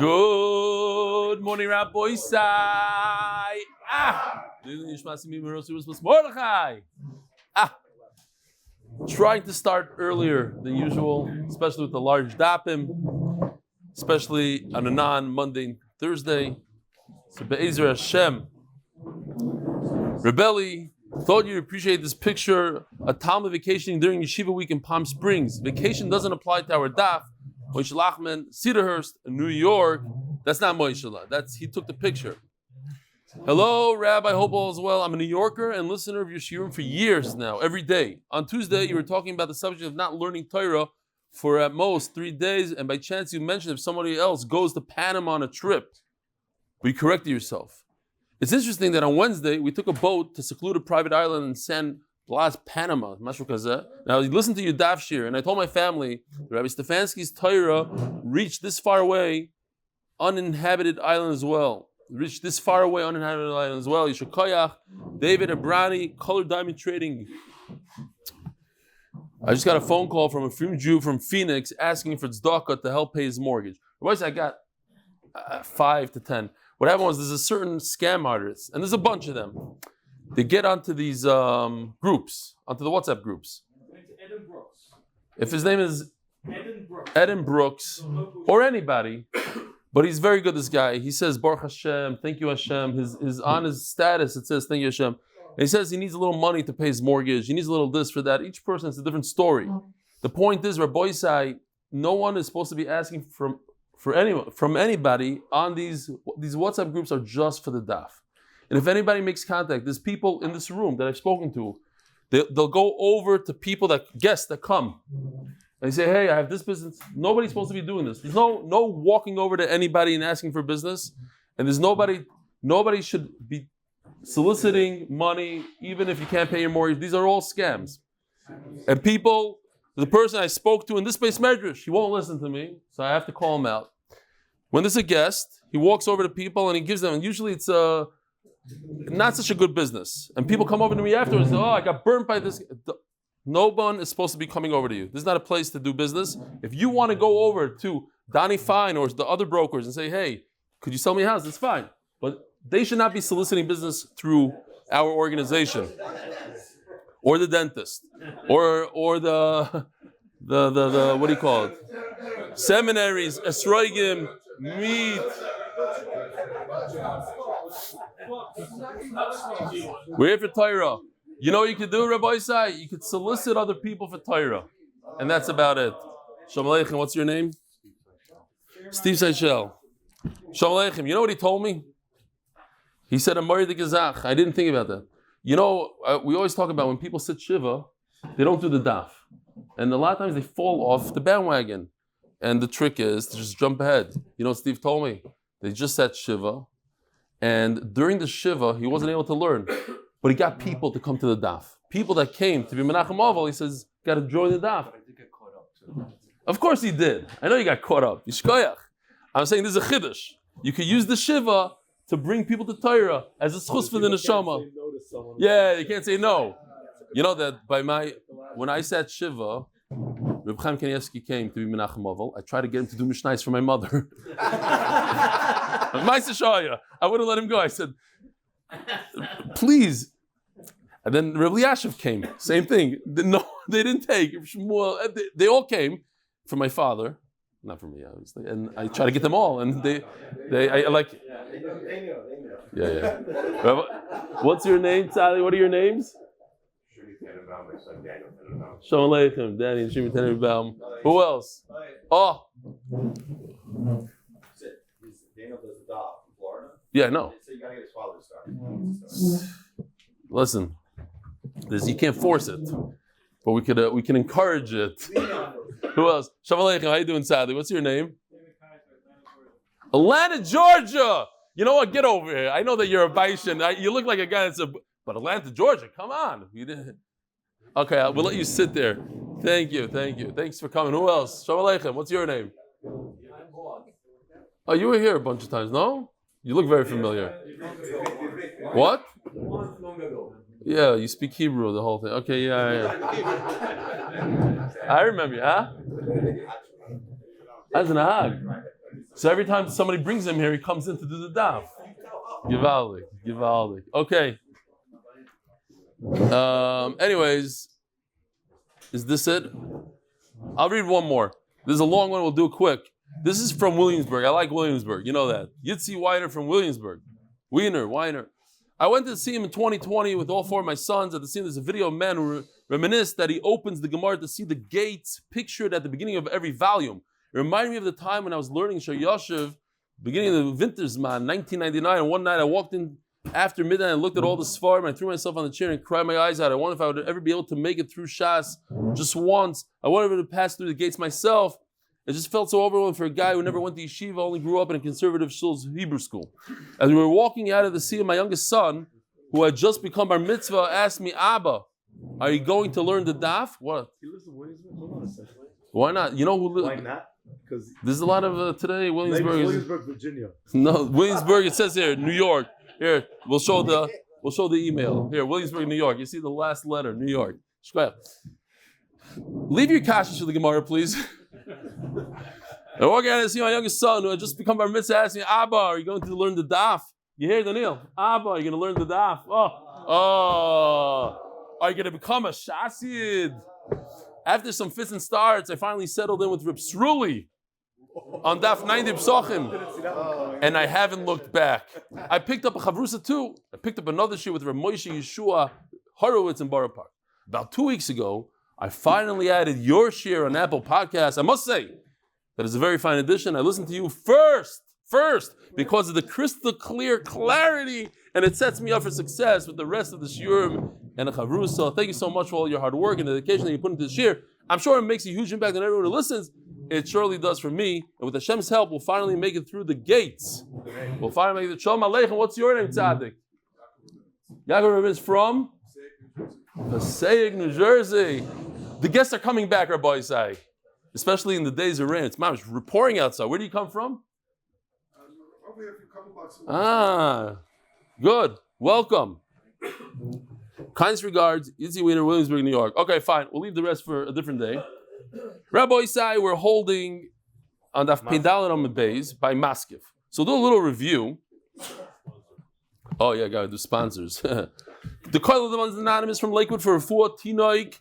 Good morning, Rabbi Sai. Trying to start earlier than usual, especially with the large dapim, especially on a non-Monday Thursday. So Be'ezer Hashem, Rebelli, thought you'd appreciate this picture, a Talmud vacationing during Yeshiva week in Palm Springs. Vacation doesn't apply to our daf. Moshe Lachman, Cedarhurst, New York. That's not Moshe. He took the picture. Hello, Rabbi. Hope all is well. I'm a New Yorker and listener of your shiur for years now, every day. On Tuesday, you were talking about the subject of not learning Torah for at most 3 days, and by chance you mentioned if somebody else goes to Panama on a trip, but you corrected yourself. It's interesting that on Wednesday, we took a boat to secluded private island in San Blas, Panama. Now, you listen to your daf shiur, and I told my family, Rabbi Stefansky's Torah reached this far away, uninhabited island as well. Reached this far away, uninhabited island as well. Yishakayach, David Abrani, Color Diamond Trading. I just got a phone call from a Frim Jew from Phoenix asking for tzedakah to help pay his mortgage. I got 5 to 10. What happened was there's a certain scam artist, and there's a bunch of them. They get onto these groups, onto the WhatsApp groups. If his name is Eden Brooks, or anybody, but he's very good, this guy. He says, Baruch Hashem, thank you Hashem. His on his status, it says, thank you Hashem. And he says he needs a little money to pay his mortgage. He needs a little this for that. Each person has a different story. The point is, Rabbi Sai, no one is supposed to be asking from anybody on these WhatsApp groups are just for the daf. And if anybody makes contact, there's people in this room that I've spoken to, they'll go over to guests that come. And they say, hey, I have this business. Nobody's supposed to be doing this. There's no walking over to anybody and asking for business. And there's nobody should be soliciting money, even if you can't pay your mortgage. These are all scams. And the person I spoke to in this base medrash, he won't listen to me, so I have to call him out. When there's a guest, he walks over to people and he gives them, and usually it's not such a good business. And people come over to me afterwards and say, I got burnt by this. No one is supposed to be coming over to you. This is not a place to do business. If you want to go over to Donnie Fine or the other brokers and say, hey, could you sell me a house? That's fine. But they should not be soliciting business through our organization. Or the dentist. Or the what do you call it? Seminaries, esroigim, meat. We're here for Torah. You know what you could do, Rabbi Sai? You could solicit other people for Torah. And that's about it. Shalom Aleichem, what's your name? Steve Seychelles. Shalom Aleichem, you know what he told me? He said, Amari de Gezach. I didn't think about that. You know, we always talk about when people sit Shiva, they don't do the daf. And a lot of times they fall off the bandwagon. And the trick is to just jump ahead. You know what Steve told me? They just sat Shiva. And during the Shiva, he wasn't able to learn. But he got people to come to the daf. People that came to be Menachem Aval, he says, got to join the daf. I did get caught up too. Of course he did. I know you got caught up. Yishkoyach. I'm saying this is a kidush. You could use the Shiva to bring people to Torah as a zechus for the neshama. Yeah, you can't say no. You know that when I sat Shiva, Reb Chaim Kanievsky came to be Menachem Aval. I tried to get him to do mishnayos for my mother. I wouldn't let him go. I said, please. And then Reb Eliashiv came. Same thing. No, they didn't take. They all came for my father. Not for me, obviously. And I try to get them all. And I like... Yeah. What's your name, Sally? What are your names? Shalom Aleichem, Danny and Shimi Tenenbaum. Who else? Oh. Daniel does the daf in Florida. Yeah, I know. So you gotta get his father to start. Listen, you can't force it, but we can encourage it. Who else? Shalom Aleichem. How you doing, Sally? What's your name? Atlanta, Georgia. You know what? Get over here. I know that you're a Baishan. You look like a guy but Atlanta, Georgia. Come on. You didn't. Okay, we'll let you sit there. Thank you. Thanks for coming. Who else? Shalom Aleichem. What's your name? Oh, you were here a bunch of times, no? You look very familiar. What? Yeah, you speak Hebrew, the whole thing. Okay, yeah. I remember you, huh? As an Ahag. So every time somebody brings him here, he comes in to do the daf. Givaldik. Okay. Anyways, is this it? I'll read one more. This is a long one. We'll do it quick. This is from Williamsburg. I like Williamsburg. You know that. Yitzi Weiner from Williamsburg. Weiner. I went to see him in 2020 with all four of my sons. At the scene, there's a video of man who reminisced that he opens the Gemara to see the gates pictured at the beginning of every volume. It reminded me of the time when I was learning Shar Yashiv, beginning of the Wintersman, 1999. And one night I walked in after midnight and looked at all the Sfarim. I threw myself on the chair and cried my eyes out. I wondered if I would ever be able to make it through Shas just once. I wanted to pass through the gates myself. It just felt so overwhelming for a guy who never went to yeshiva, only grew up in a conservative shul's Hebrew school. As we were walking out of the sea, my youngest son, who had just become bar mitzvah, asked me, Abba, are you going to learn the daf? What? He lives in Williamsburg? Hold on a second. Why not? You know who Why not? Because there's a lot of today, Williamsburg. Williamsburg, Virginia. No, Williamsburg, it says here, New York. Here, we'll show the email. Here, Williamsburg, New York. You see the last letter, New York. Leave your kashish to the Gemara, please. I walk out and see my youngest son, who had just become bar mitzvah, asking, Abba, are you going to learn the daf? You hear, Daniel? Abba, are you going to learn the daf? Are you going to become a shasid? After some fits and starts, I finally settled in with Reb Sruli on Daf 90 Psachim, and I haven't looked back. I picked up a chavrusa too. I picked up another shiur with Reb Moshe Yeshua Horowitz in Borough Park. About 2 weeks ago, I finally added your shiur on Apple Podcasts. I must say, that is a very fine addition. I listened to you first, because of the crystal clear clarity, and it sets me up for success with the rest of the shiur and the chavrusa. Thank you so much for all your hard work and dedication that you put into the shiur. I'm sure it makes a huge impact on everyone who listens. It surely does for me. And with Hashem's help, we'll finally make it through the gates. We'll finally make it. Shalom Aleichem. What's your name, Tzaddik? Yaakov is from Passaic, New Jersey. The guests are coming back, Rabbi Isai, especially in the days of rain. It's pouring outside. Where do you come from? Over here, a couple bucks. Good. Welcome. Kindest regards, Yitzi Weiner, Williamsburg, New York. Okay, fine. We'll leave the rest for a different day. Rabbi Isai, we're holding on Daf Pedal and Amud Beis by Maskiv. So do a little review. Oh yeah, gotta do sponsors. The coil of the ones anonymous from Lakewood for Refuah Tinoik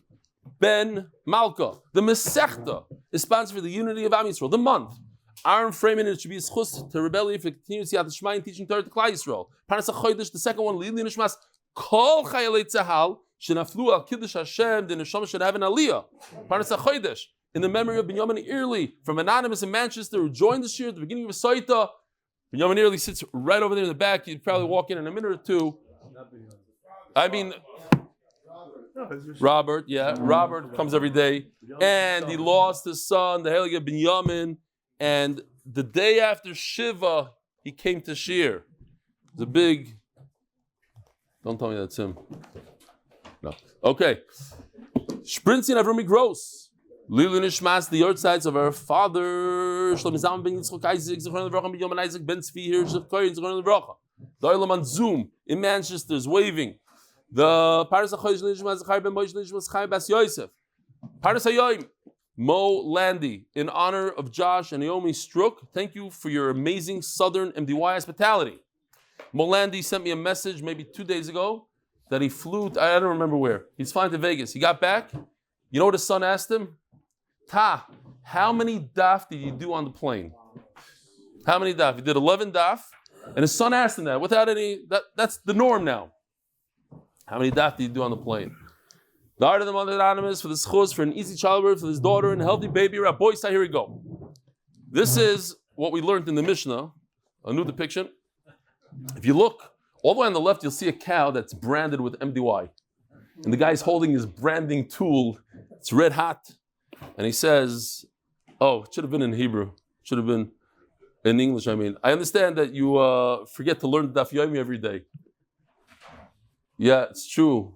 Ben Malka. The Masechta is sponsored for the unity of Am Yisrael. The month. Ahron Fraiman, it should be a zechus to rebel for continuous siyadta dishmaya and teaching Torah to Klal Yisroel. Parnas HaChodesh, the second one, Eli Nishmas Kol Chayalei Tzahal Shenaflu al קידוש Hashem, the neshama should have an aliyah. Parnas HaChodesh, in the memory of Binyomin Airley from Anonymous in Manchester, who joined this year at the beginning of a Sotah. Binyomin Airley sits right over there in the back. You'd probably walk in a minute or two. Robert, yeah. Robert comes every day. And he lost his son, the Heilige Binyomin. And the day after Shiva, he came to shiur. The big... Don't tell me that's him. No. Okay. Shprintzy and Avrumie Gross. Lilu Nishmas, the yahrzeits of our father, שלמה ben Yitzchak, Aiyzik, Zechus, Binyomin Isaac, Ben Tzvi, Hirsch, Sotah, Zechus, the Olam on Zoom in Manchester is waving. The Paris HaChodesh Nishmas, Zechariah ben Moshe Nishmas, Chaim Bas Yosef. Paris HaYoim, Moe Landy, in honor of Josh Naomi Strook. Thank you for your amazing Southern MDY hospitality. Moe Landy sent me a message maybe 2 days ago that he flew, I don't remember where. He's flying to Vegas. He got back. You know what his son asked him? How many daf did you do on the plane? How many daf? He did 11 daf. And his son asked him that without any, that's the norm now. How many daf did you do on the plane? The art of the mother anonymous for the zechus, for an easy childbirth, for his daughter and a healthy baby. Rabbi, here we go. This is what we learned in the Mishnah, a new depiction. If you look all the way on the left, you'll see a cow that's branded with MDY. And the guy's holding his branding tool. It's red hot. And he says, oh, it should have been in Hebrew. Should have been in English, I mean. I understand that you forget to learn Daf Yomi every day. Yeah, it's true.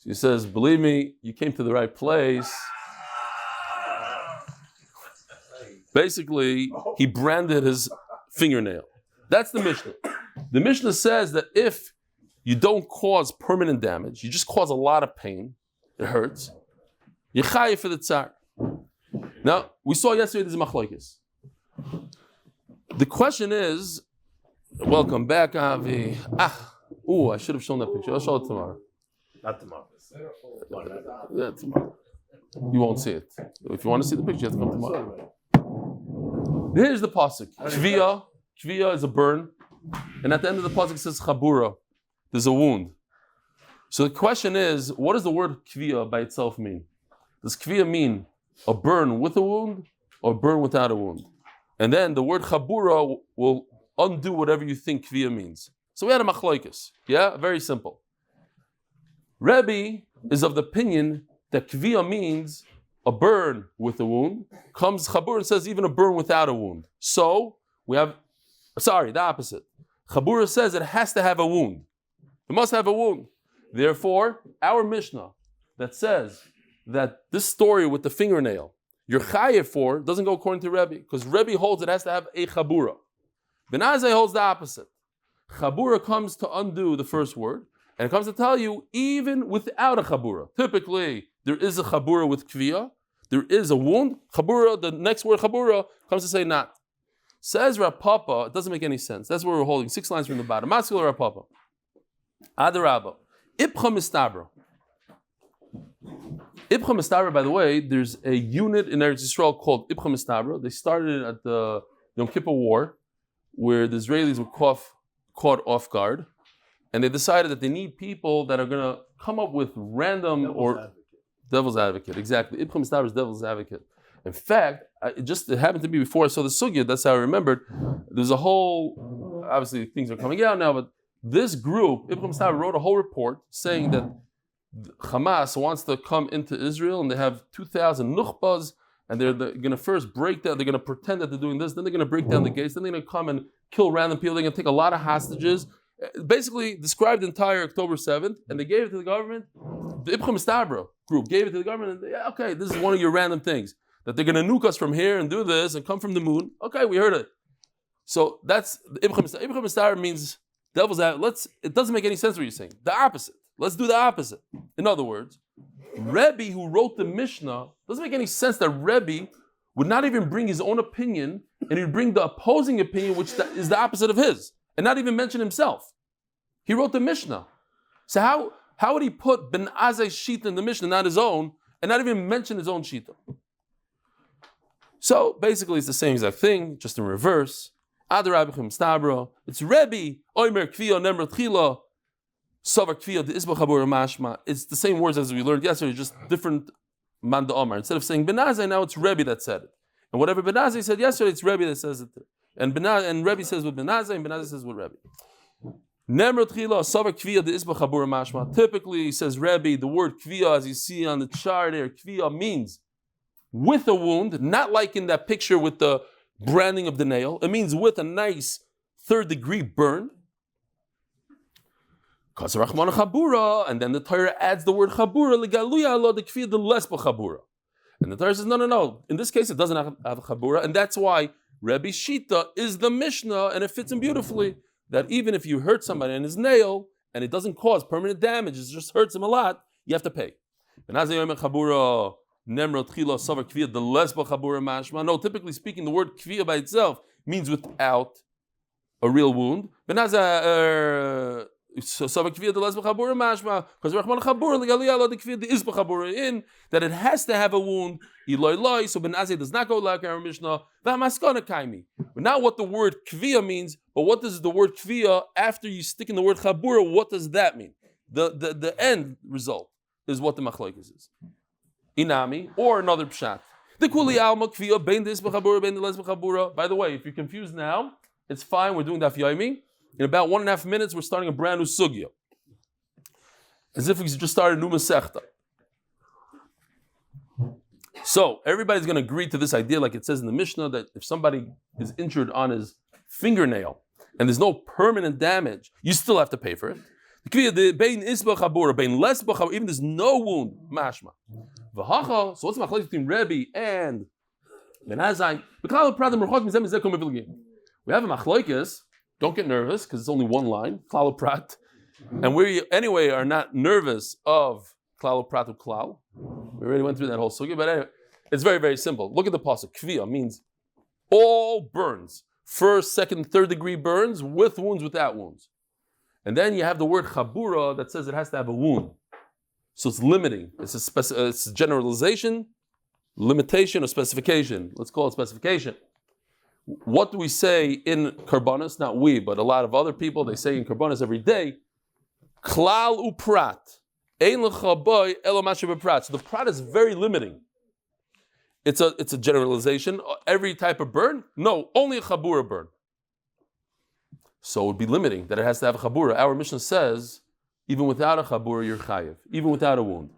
He says, believe me, you came to the right place. Basically, he branded his fingernail. That's the Mishnah. The Mishnah says that if you don't cause permanent damage, you just cause a lot of pain, it hurts, you're chayiv for the tzar. Now, we saw yesterday there's a machlokes. The question is, welcome back, Avi. I should have shown that picture. I'll show it tomorrow. Not tomorrow. Yeah, tomorrow. You won't see it. If you want to see the picture, you have to come tomorrow. Here's the pasuk. Kviya is a burn, and at the end of the pasuk it says chabura. There's a wound. So the question is, what does the word kviya by itself mean? Does kviya mean a burn with a wound or a burn without a wound? And then the word chabura will undo whatever you think kviya means. So we had a machlokes. Yeah, very simple. Rebbe is of the opinion that kviya means a burn with a wound. Comes chabura and says even a burn without a wound. So we have, the opposite. Chabura says it has to have a wound. It must have a wound. Therefore, our Mishnah that says that this story with the fingernail, you're chayev for, doesn't go according to Rebbe, because Rebbe holds it has to have a chabura. Ben Azai holds the opposite. Chabura comes to undo the first word, and it comes to tell you even without a chabura. Typically, there is a chabura with kviya, there is a wound. Chabura, the next word chabura, comes to say not. Says Rav Papa, it doesn't make any sense. That's where we're holding, 6 lines from the bottom. Maskil Rav Papa. Adarabba. Ipcha mistabra. Ipcha mistabra, by the way, there's a unit in Eretz Yisrael called Ipcha mistabra. They started at the Yom Kippur War, where the Israelis were caught off guard, and they decided that they need people that are going to come up with random devil's advocate. Exactly. Ipcha mistabra is devil's advocate. In fact, it happened to me before I saw the sugya. That's how I remembered. There's a whole, obviously things are coming out now, but this group, Ipcha mistabra, wrote a whole report saying that Hamas wants to come into Israel, and they have 2,000 nukhbas, and they're going to first break down, they're going to pretend that they're doing this, then they're going to break down the gates, then they're going to come and kill random people, they're going to take a lot of hostages. Basically, described the entire October 7th, and they gave it to the government. The Ipcha mistabra group gave it to the government, and okay, this is one of your random things, that they're going to nuke us from here and do this and come from the moon. Okay, we heard it. So that's the Ipcha mistabra. Ipcha mistabra means devil's advocate. It doesn't make any sense what you're saying. The opposite. Let's do the opposite. In other words, Rebbe, who wrote the Mishnah, doesn't make any sense that Rebbe would not even bring his own opinion, and he'd bring the opposing opinion, which is the opposite of his, and not even mention himself. He wrote the Mishnah. So how would he put Ben Azai's shita in the Mishnah, not his own, and not even mention his own shita? So basically, it's the same exact thing, just in reverse. It's Rebbe, Oimer Kviya Nemra Tchila. It's the same words as we learned yesterday, just different man da Omar. Instead of saying Ben Azai, now it's Rebbe that said it. And whatever Ben Azai said yesterday, it's Rebbe that says it. And Rebbe says with Ben Azai, and Ben Azai says with Rebbe. Typically, says Rebbe, the word kviya, as you see on the chart there, kviya means with a wound, not like in that picture with the branding of the nail. It means with a nice 3rd-degree burn. And then the Torah adds the word chabura, the less chabura. And the Torah says, no. In this case, it doesn't have a chabura, and that's why Rebbe's shita is the Mishnah, and it fits him beautifully. That even if you hurt somebody in his nail, and it doesn't cause permanent damage, it just hurts him a lot, you have to pay. No, typically speaking, the word kviya by itself means without a real wound. So because in that it has to have a wound. So Ben Azai does not go like our Mishnah. But not what the word kviya means, but what does the word kviya after you stick in the word chabura? What does that mean? The end result is what the machlokes is. Inami or another pshat. The kuli alma kviya bein dis b'chabura bein les b'chabura. By the way, if you're confused now, it's fine. We're doing Daf Yomi. In about 1.5 minutes, we're starting a brand new sugya. As if we just started a new masechta. So, everybody's going to agree to this idea, like it says in the Mishnah, that if somebody is injured on his fingernail, and there's no permanent damage, you still have to pay for it. Even there's no wound, mashma. So what's the machlokes between Rebbe and Ben Azai? We have a machlokes. Don't get nervous, because it's only one line, klal prat. And we anyway are not nervous of klal prat of klal. We already went through that whole sugya, but anyway, it's very, very simple. Look at the pasuk. Kviya means all burns first, second, third degree burns with wounds, without wounds. And then you have the word chabura that says it has to have a wound. So it's limiting. It's a generalization, limitation, or specification. Let's call it specification. What do we say in Karbanis? Not we, but a lot of other people, they say in Karbanis every day, Klal uprat. Ein lecha boy elo ma shebeprat. So the prat is very limiting. It's a generalization. Every type of burn? No, only a chabura burn. So it would be limiting that it has to have a chabura. Our Mishnah says, even without a chabura, you're chayiv. Even without a wound.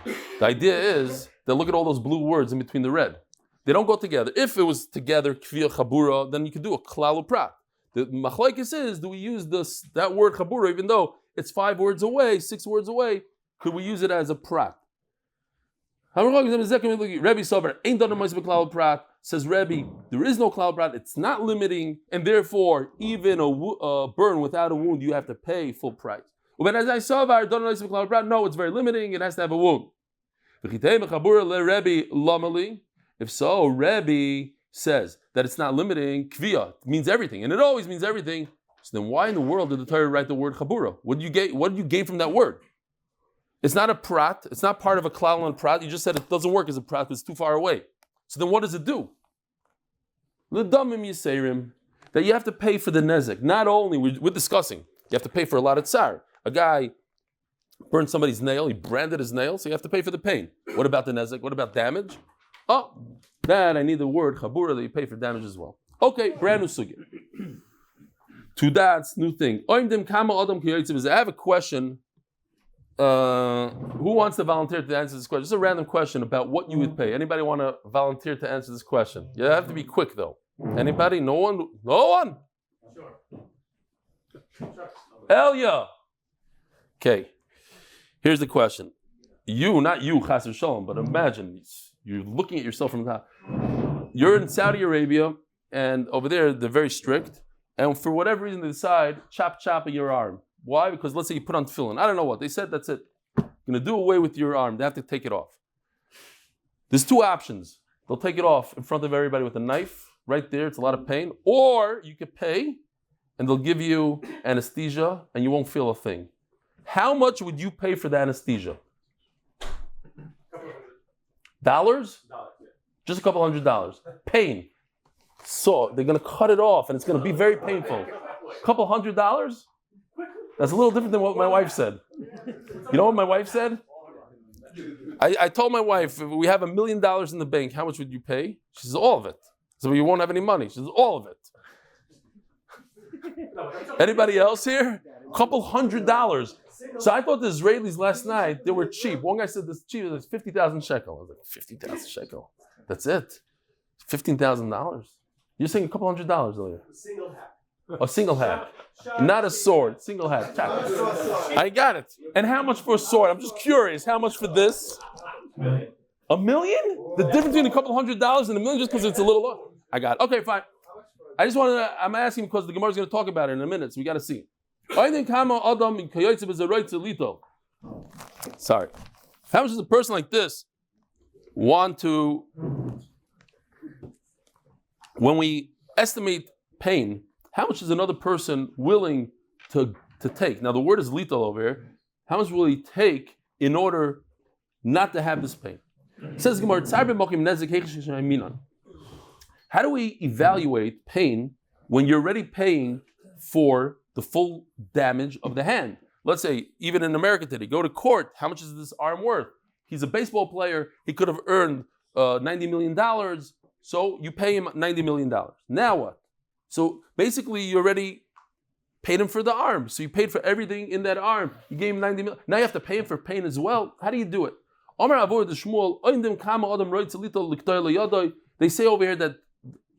The idea is that look at all those blue words in between the red. They don't go together. If it was together, kviya chabura, then you could do a klal uprat. The machlokes is, do we use that word chabura, even though it's 5 words away, 6 words away, could we use it as a prat? Rebbe Sober, ain't done a klal prat. Says Rebbe, there is no klal prat. It's not limiting, and therefore, even a burn without a wound, you have to pay full price. No, it's very limiting. It has to have a wound. If so, Rebbe says that it's not limiting. Kviya means everything, and it always means everything. So then, why in the world did the Torah write the word chabura? What did you gain from that word? It's not a prat. It's not part of a klal on prat. You just said it doesn't work as a prat because it's too far away. So then what does it do? L'damim yiseirim, that you have to pay for the nezek. Not only, we're discussing, you have to pay for a lot of tsar. A guy burned somebody's nail, he branded his nail, so you have to pay for the pain. What about the nezek? What about damage? Oh, that I need the word chabura that you pay for damage as well. Okay, brand new sugya. To that's new thing. I have a question. Who wants to volunteer to answer this question? Just a random question about what you would pay. Anybody want to volunteer to answer this question? You have to be quick though. Anybody? No one? No one? Sure. Elia. Okay. Here's the question. You, not you, Chas v'Shalom, but imagine you're looking at yourself from the top. You're in Saudi Arabia, and over there they're very strict, and for whatever reason they decide chop in your arm. Why? Because let's say you put on tefillin. I don't know what. They said that's it. You're going to do away with your arm. They have to take it off. There's 2 options. They'll take it off in front of everybody with a knife right there. It's a lot of pain. Or you could pay and they'll give you anesthesia and you won't feel a thing. How much would you pay for the anesthesia? Dollars? Just a couple $100. Pain. So they're going to cut it off and it's going to be very painful. Couple $100? That's a little different than what my wife said. You know what my wife said? I told my wife, if we have $1 million in the bank, how much would you pay? She says, all of it. So you won't have any money. She says, all of it. Anybody else here? Couple $100. So I thought the Israelis last night, they were cheap. One guy said this cheap, it's 50,000 shekel. I was like, 50,000 shekel? That's it? $15,000? You're saying a couple $100 earlier. Single hat. A single hat. Not a sword. Single hat. I got it. And how much for a sword? I'm just curious. How much for this? $1 million? The difference between a couple $100 and $1 million just because it's a little low. I got it. Okay, fine. I just wanted to, I'm asking because the Gemara is going to talk about it in a minute, so we got to see. Sorry. How much does a person like this want to, when we estimate pain, how much is another person willing to take? Now the word is lital over here. How much will he take in order not to have this pain? It says how do we evaluate pain when you're already paying for the full damage of the hand? Let's say, even in America today, go to court, how much is this arm worth? He's a baseball player, he could have earned $90 million, so you pay him $90 million. Now what? So basically, you already paid him for the arm. So you paid for everything in that arm. You gave him $90 million. Now you have to pay him for pain as well. How do you do it? They say over here that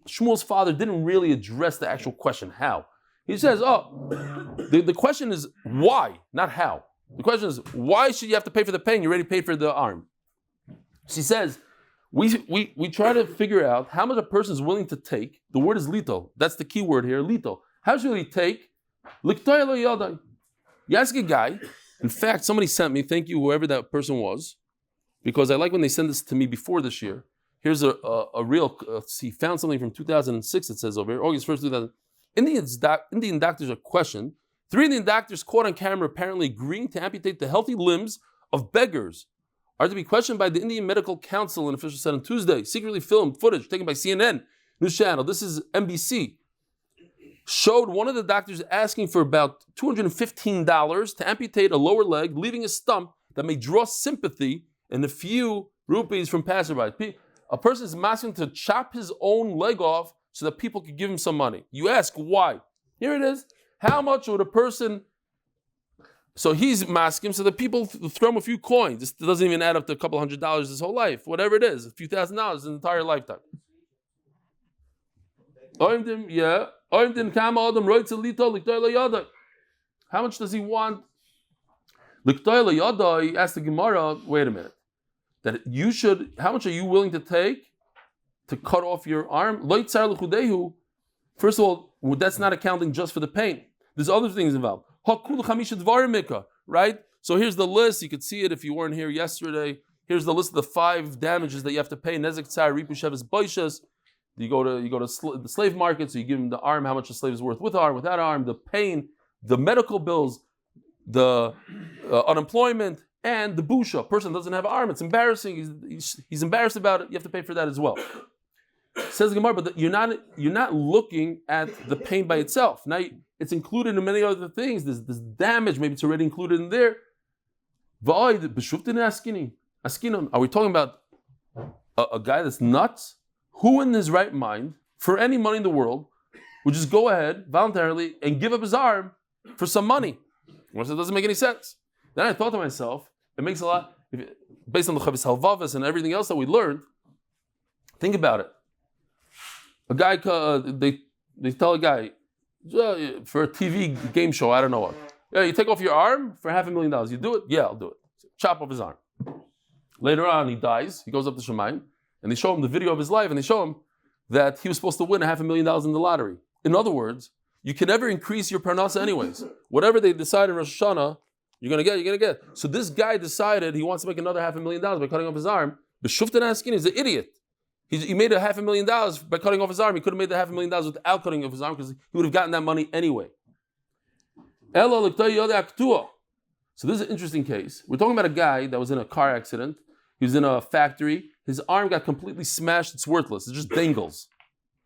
Shmuel's father didn't really address the actual question, how? He says, the question is why, not how. The question is, why should you have to pay for the pain? You already paid for the arm. She says, we try to figure out how much a person is willing to take. The word is lito. That's the key word here, lito. How much will he take? You ask a guy. In fact, somebody sent me, thank you, whoever that person was, because I like when they send this to me before this year. Here's a real, he found something from 2006, it says over here, August 1st, 2000. Indian doctors are questioned. 3 Indian doctors caught on camera apparently agreeing to amputate the healthy limbs of beggars are to be questioned by the Indian Medical Council, an official said on Tuesday. Secretly filmed footage taken by CNN News Channel, this is NBC, showed one of the doctors asking for about $215 to amputate a lower leg, leaving a stump that may draw sympathy and a few rupees from passerby. A person is asking to chop his own leg off so that people could give him some money. You ask why? Here it is. How much would a person... So he's masking so that people throw him a few coins. This doesn't even add up to a couple $100 his whole life. Whatever it is, a few $1,000 his entire lifetime. How much does he want? He asked the Gemara, wait a minute. That you should, how much are you willing to take to cut off your arm? First of all, that's not accounting just for the pain. There's other things involved. Right? So here's the list. You could see it if you weren't here yesterday. Here's the list of the 5 damages that you have to pay. Nezek tsar, ripu sheves boishes. You go to the slave market, so you give him the arm, how much the slave is worth with arm, without arm, the pain, the medical bills, the unemployment, and the busha. A person doesn't have an arm, it's embarrassing. He's embarrassed about it. You have to pay for that as well. Says the Gemara, but you're not looking at the pain by itself. Now it's included in many other things. There's this damage, maybe it's already included in there. Are we talking about a guy that's nuts? Who in his right mind, for any money in the world, would just go ahead voluntarily and give up his arm for some money? It doesn't make any sense. Then I thought to myself, it makes a lot, based on the Chavis Halvavas and everything else that we learned. Think about it. A guy, they tell a guy, for a TV game show, I don't know what. Yeah, you take off your arm for $500,000. You do it? Yeah, I'll do it. Chop off his arm. Later on, he dies. He goes up to Shemayim, and they show him the video of his life, and they show him that he was supposed to win $500,000 in the lottery. In other words, you can never increase your parnasa anyways. Whatever they decide in Rosh Hashanah, you're going to get. So this guy decided he wants to make another $500,000 by cutting off his arm. But Shuftan Askin is an idiot. He made $500,000 by cutting off his arm. He could have made the $500,000 without cutting off his arm because he would have gotten that money anyway. So this is an interesting case. We're talking about a guy that was in a car accident. He was in a factory. His arm got completely smashed. It's worthless. It just dangles.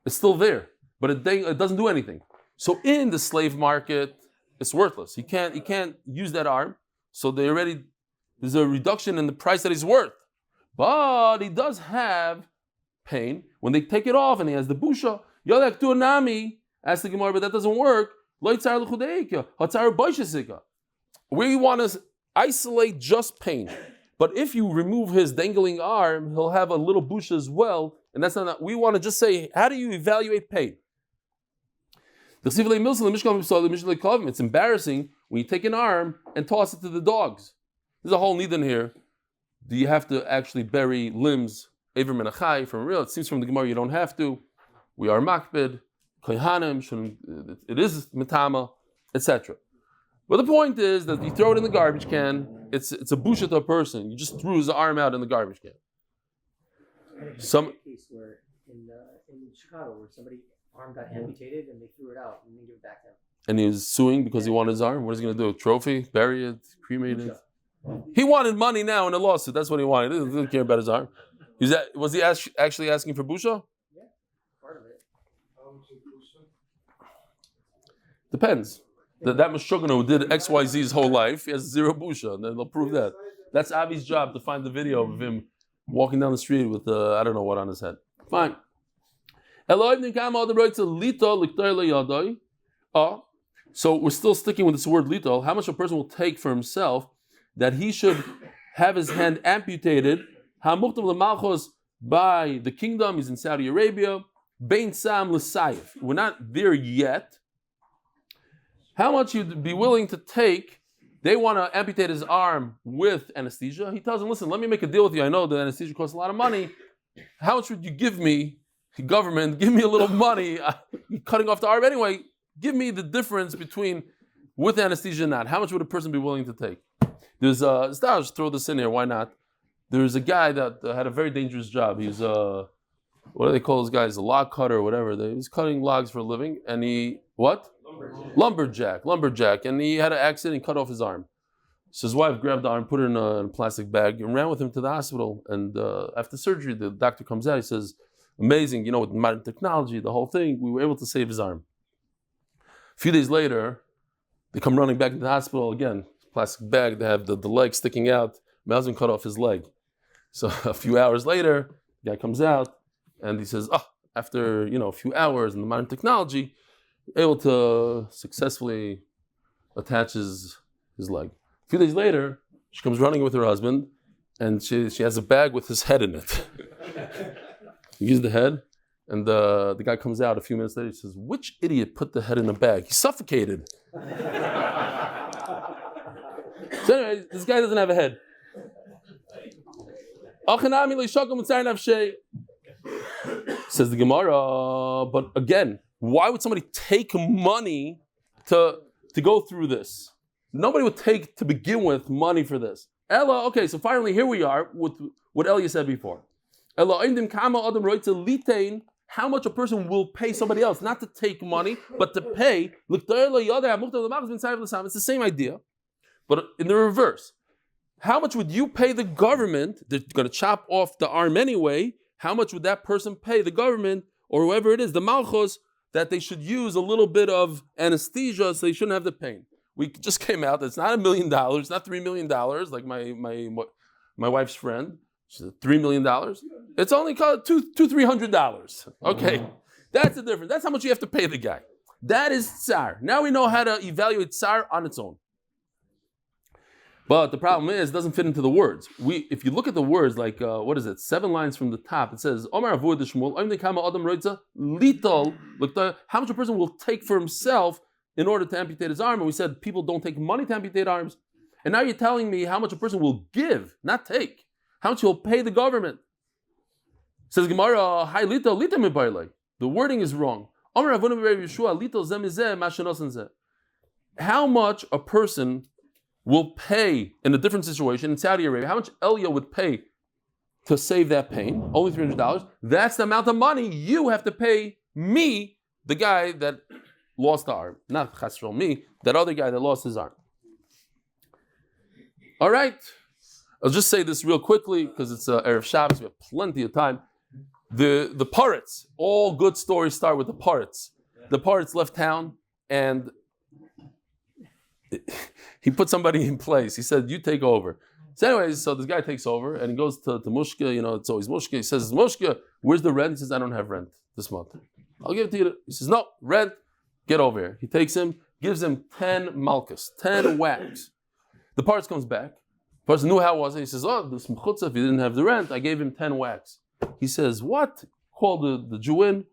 It's still there, but it doesn't do anything. So in the slave market, it's worthless. He can't use that arm. So there's a reduction in the price that he's worth. But he does have pain when they take it off, and he has the busha. Yolek tu nami, ask the Gemara, but that doesn't work. We want to isolate just pain, but if you remove his dangling arm, he'll have a little busha as well, and that's not. We want to just say, how do you evaluate pain? It's embarrassing when you take an arm and toss it to the dogs. There's a whole need in here. Do you have to actually bury limbs? Ever menachai from real. It seems from the Gemara you don't have to. We are makbid, kohanim, it is metama, etc. But the point is that you throw it in the garbage can. It's a busha to a person. You just threw his arm out in the garbage can. Some case where in Chicago where somebody's arm got amputated and they threw it out and they gave it back to him. And he was suing because he wanted his arm. What is he going to do? A trophy? Bury it? Cremate it? He wanted money now in a lawsuit. That's what he wanted. He didn't care about his arm. Was he actually asking for busha? Yeah, part of it. Depends. That Meshuggah who did XYZ his whole life, he has 0 busha, and then they'll prove that. That's Avi's job to find the video of him walking down the street with I don't know what on his head. Fine. So we're still sticking with this word litol. How much a person will take for himself that he should have his hand amputated by the kingdom. He's in Saudi Arabia. Bein Sam l'Sayif. We're not there yet. How much you'd be willing to take? They want to amputate his arm with anesthesia. He tells them, listen, let me make a deal with you. I know that anesthesia costs a lot of money. How much would you give me, government? Give me a little money. You're cutting off the arm anyway. Give me the difference between with anesthesia and not. How much would a person be willing to take? There's I'll just throw this in here. Why not? There was a guy that had a very dangerous job. He was what do they call those guys? A log cutter or whatever. He was cutting logs for a living, and lumberjack, and he had an accident and cut off his arm. So his wife grabbed the arm, put it in a plastic bag, and ran with him to the hospital. And after surgery, the doctor comes out. He says, "Amazing, with modern technology, the whole thing, we were able to save his arm." A few days later, they come running back to the hospital again. Plastic bag. They have the leg sticking out. My husband cut off his leg. So a few hours later, the guy comes out and he says, after a few hours in the modern technology, able to successfully attach his leg. A few days later, she comes running with her husband, and she has a bag with his head in it. He gives the head, and the guy comes out a few minutes later. He says, "Which idiot put the head in the bag? He suffocated." So anyway, this guy doesn't have a head. Says the Gemara, but again, why would somebody take money to go through this? Nobody would take, to begin with, money for this. Ella, okay, so finally here we are with what Eli said before. How much a person will pay somebody else, not to take money, but to pay. It's the same idea, but in the reverse. How much would you pay the government? They're going to chop off the arm anyway. How much would that person pay the government, or whoever it is, the malchus, that they should use a little bit of anesthesia so they shouldn't have the pain? We just came out. It's not $1 million, not $3 million, like my wife's friend. She said $3 million. It's only $200-300. Okay, that's the difference. That's how much you have to pay the guy. That is tsar. Now we know how to evaluate tsar on its own. But the problem is, it doesn't fit into the words. If you look at the words, like, 7 lines from the top, it says, how much a person will take for himself in order to amputate his arm. And we said people don't take money to amputate arms. And now you're telling me how much a person will give, not take. How much he'll pay the government. Says Gemara, the wording is wrong. How much a person will pay in a different situation in Saudi Arabia, how much Elia would pay to save that pain? Only $300. That's the amount of money you have to pay me, the guy that lost the arm. Not Chasrel, me, that other guy that lost his arm. All right. I'll just say this real quickly because it's Erev Shabbos. We have plenty of time. The Parrots, all good stories start with the Parrots. The Parrots left town and he put somebody in place. He said, "You take over." So anyways, so this guy takes over and he goes to Mushka, it's always Mushka. He says, "Mushka, where's the rent?" He says, "I don't have rent this month." "I'll give it to you." He says, "No, rent, get over here." He takes him, gives him 10 malchus, 10 whacks. The Parrots comes back. The person knew how it was. He says, "Oh, this mechutza, if you didn't have the rent, I gave him 10 whacks." He says, "What?" Called the Jew in.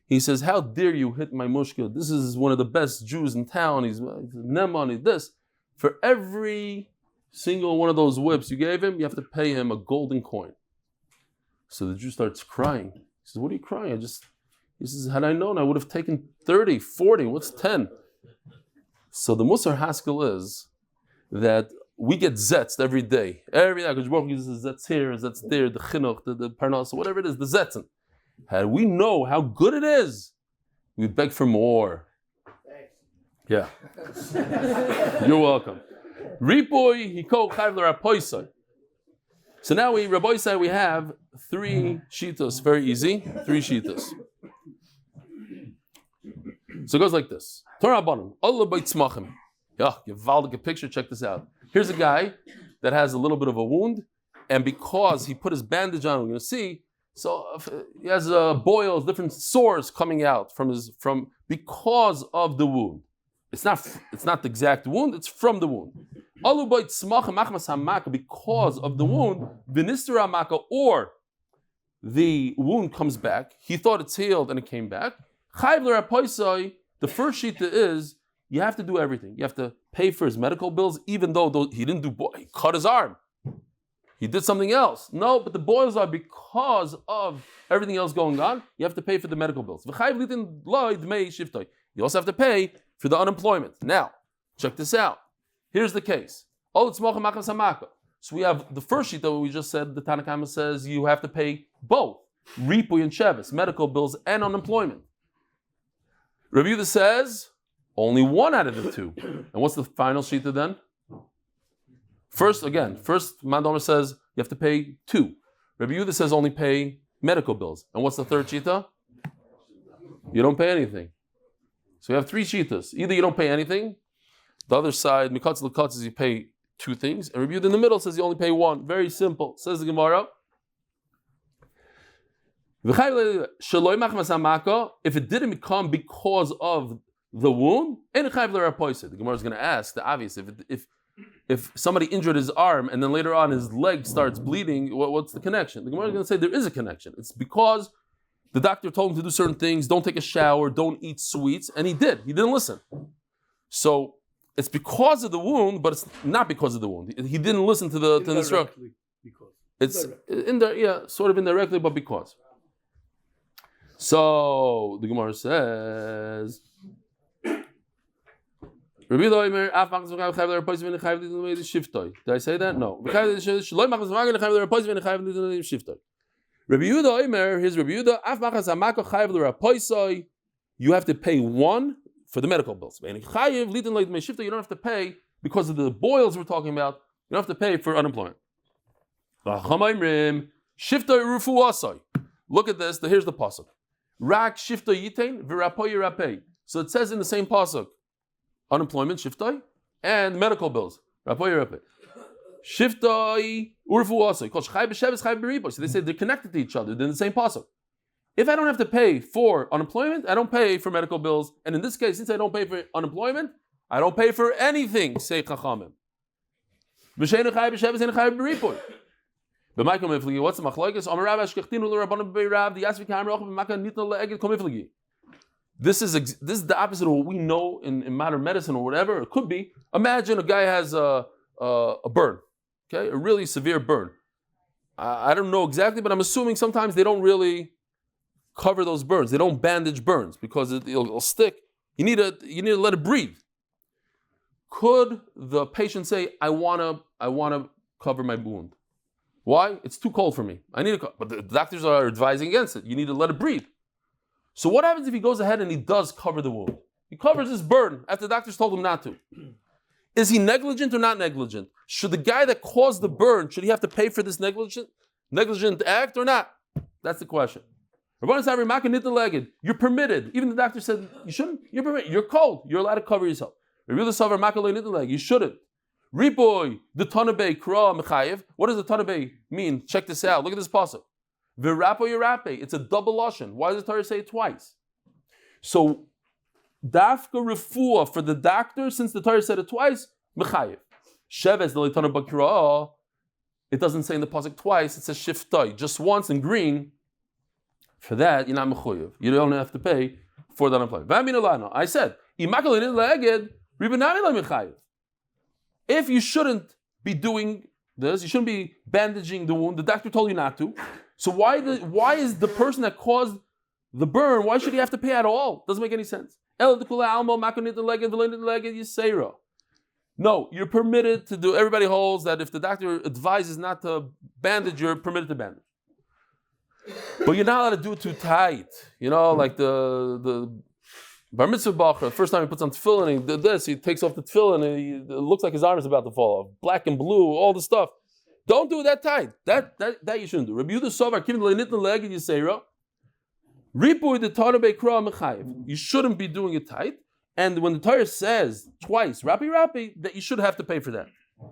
He says, "How dare you hit my mushka? This is one of the best Jews in town. He's Neman, this. For every single one of those whips you gave him, you have to pay him a golden coin." So the Jew starts crying. He says, "What are you crying?" He says, "Had I known, I would have taken 30, 40. What's 10? So the Musar Haskell is that we get zets every day. Every day, because Baruch uses zets here, zets there, the chinuch, the parnas, whatever it is, the zetzen. Had we know how good it is, we beg for more. Thanks. Yeah. You're welcome. Ripoy hiko chayv l'rapoisai. So now Rabbi said we have 3 shitas, very easy, 3 shitas. So it goes like this. Torah Abanim, Allah beitzmachim. Yeah, gewaltige picture, check this out. Here's a guy that has a little bit of a wound, and because he put his bandage on, we're going to see, so he has boils, different sores coming out because of the wound. It's not the exact wound, it's from the wound. Because of the wound, or the wound comes back, he thought it's healed and it came back. The first shita is you have to do everything. You have to pay for his medical bills, even though he didn't he cut his arm. He did something else. No, but the boils are because of everything else going on. You have to pay for the medical bills. You also have to pay for the unemployment. Now, check this out. Here's the case. So we have the first sheet that we just said, the Tanna Kama says you have to pay both, Ripuy and Shevis, medical bills and unemployment. Rabbi Yehuda says only one out of the two. And what's the final sheet then? First Mandomer says you have to pay two. Rabbi Yehuda says only pay medical bills. And what's the third shita? You don't pay anything. So you have three shitas. Either you don't pay anything, the other side, mikatz l'katz, is you pay two things, and Rabbi Yehuda in the middle says you only pay one. Very simple. Says the Gemara. If it didn't become because of the wound, the Gemara is going to ask the obvious. If somebody injured his arm and then later on his leg starts bleeding, what's the connection? The Gemara is going to say there is a connection. It's because the doctor told him to do certain things, don't take a shower, don't eat sweets, and he did. He didn't listen. So it's because of the wound, but it's not because of the wound. He didn't listen to the instruction. It's sort of indirectly, but because. So the Gemara says, did I say that? No. Rabbi Yehuda Omer, his Rabbi Yehuda, you have to pay one for the medical bills. You don't have to pay because of the boils we're talking about. You don't have to pay for unemployment. Look at this. Here's the pasuk. Rak shifta yitain v'rapoy rapay. So it says in the same pasuk, unemployment shiftai and medical bills. Rapoy rapay. Shiftai urfu asay. So they say they're connected to each other. They're in the same pasuk. If I don't have to pay for unemployment, I don't pay for medical bills. And in this case, since I don't pay for unemployment, I don't pay for anything. Say chachamim. What's the machlokes? This is the opposite of what we know in modern medicine or whatever. It could be. Imagine a guy has a burn, okay, a really severe burn. I don't know exactly, but I'm assuming sometimes they don't really cover those burns. They don't bandage burns because it'll stick. You need to let it breathe. Could the patient say, "I wanna cover my wound"? Why? It's too cold for me. But the doctors are advising against it. You need to let it breathe. So what happens if he goes ahead and he does cover the wound? He covers his burn after the doctors told him not to. Is he negligent or not negligent? Should the guy that caused the burn, should he have to pay for this negligent act or not? That's the question. You're permitted. Even the doctor said you shouldn't. You're permitted. You're cold. You're allowed to cover yourself. You shouldn't. Ripoy, the Tanabe Kra Mechayev. What does the Tanabe mean? Check this out. Look at this pasuk. V'rapo yirape. It's a double lashon. Why does the Torah say it twice? So, dafka refuah for the doctor, since the Torah said it twice, Mechayev. Sheves the Tanabe Kra. It doesn't say in the pasuk twice. It says shiftoi, just once in green. For that, you're not mechuyev. You don't have to pay for the unemployment. I said, if you shouldn't be doing this, you shouldn't be bandaging the wound. The doctor told you not to. So why is the person that caused the burn, why should he have to pay at all? Doesn't make any sense. No, you're permitted to do. Everybody holds that if the doctor advises not to bandage, you're permitted to bandage. But you're not allowed to do it too tight. You know, like the Bar Mitzvah Bacher, the first time he puts on tefillin, he takes off the tefillin, and it looks like his arm is about to fall off. Black and blue, all the stuff. Don't do it that tight. That you shouldn't do. Rabbi Yehuda Sovar, Kim Le'nitn Le'eged Yisera, Ripuy the Torah Be'kra Mechayev. You shouldn't be doing it tight. And when the Torah says twice, Rapi, that you should have to pay for that.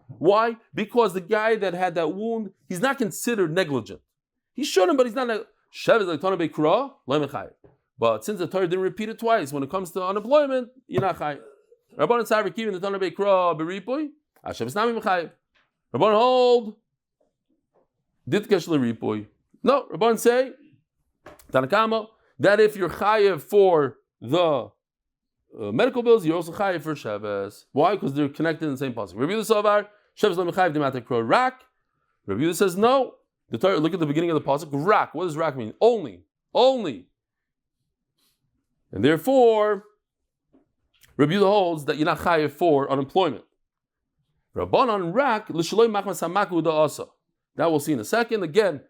Why? Because the guy that had that wound, he's not considered negligent. He shouldn't, but he's not negligent. But since the Torah didn't repeat it twice, when it comes to unemployment, you're not chayiv. Rabbanan Tzarek even the Torah beikra beripoy, Hashem is nami mechayiv. Rabbanan hold ditkesh leripoy. No, Rabbanan say Tanakama that if you're chayiv for the medical bills, you're also chayiv for Shabbos. Why? Because they're connected in the same pasuk. Rabbi Yehuda Savar Shabbos lo mechayiv d'matek rak. Rabbi Yehuda says no. The Torah, look at the beginning of the pasuk. Rak. What does rak mean? Only. And therefore, Rabbi Yehuda holds that you're not chayiv for unemployment. Rabbanon rak l'shaloi machmas hamaku da'asa. That we'll see in a second. Again,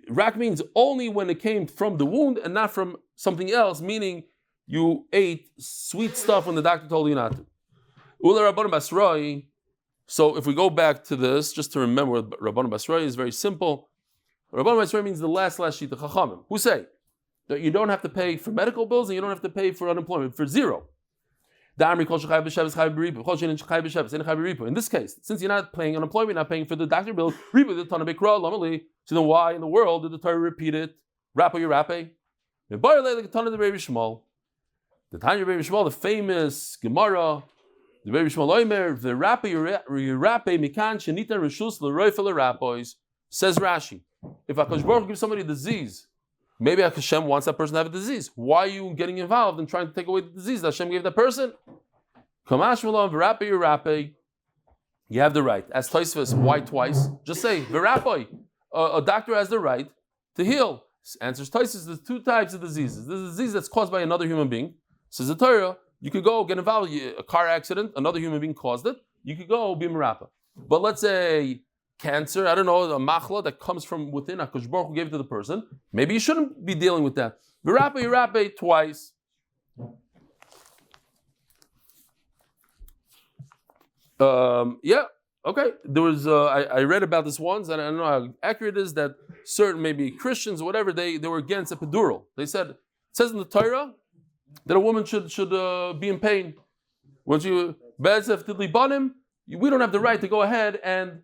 rak means only when it came from the wound and not from something else, meaning you ate sweet stuff when the doctor told you not to. Ula Rabbanon Basroi. So if we go back to this, just to remember, Rabbanon Basroi is very simple. Rabbanon Basroi means the last shita chachamim, who say that you don't have to pay for medical bills and you don't have to pay for unemployment, for zero. In this case, since you're not paying unemployment, you're not paying for the doctor bill, so then why in the world did the Torah repeat it? Rapo Yirape? The Tanya Rebbe Shmuel, the famous Gemara, the Rebbe Shmuel Omer, the Rapo Yirape Mikan Shenita Rishus L'Roifel Rapois, says Rashi, if HaKadosh Baruch Hu gives somebody a disease, maybe Hashem wants that person to have a disease. Why are you getting involved in trying to take away the disease that Hashem gave that person? Kamash Malon V'Rape Yirape. You have the right. Ask Tosfos, why twice? Just say V'Rape. A doctor has the right to heal. Answers Tosfos, there's two types of diseases. There's a disease that's caused by another human being. Says the Torah, you could go get involved in a car accident, another human being caused it. You could go be Merapa. But let's say cancer, I don't know, a machla that comes from within, HaKadosh Baruch Hu gave it to the person. Maybe you shouldn't be dealing with that. V'Rape Yirape twice. Yeah, okay. There was I read about this once, and I don't know how accurate it is that certain maybe Christians or whatever they were against epidural. They said it says in the Torah that a woman should be in pain. Once you we don't have the right to go ahead and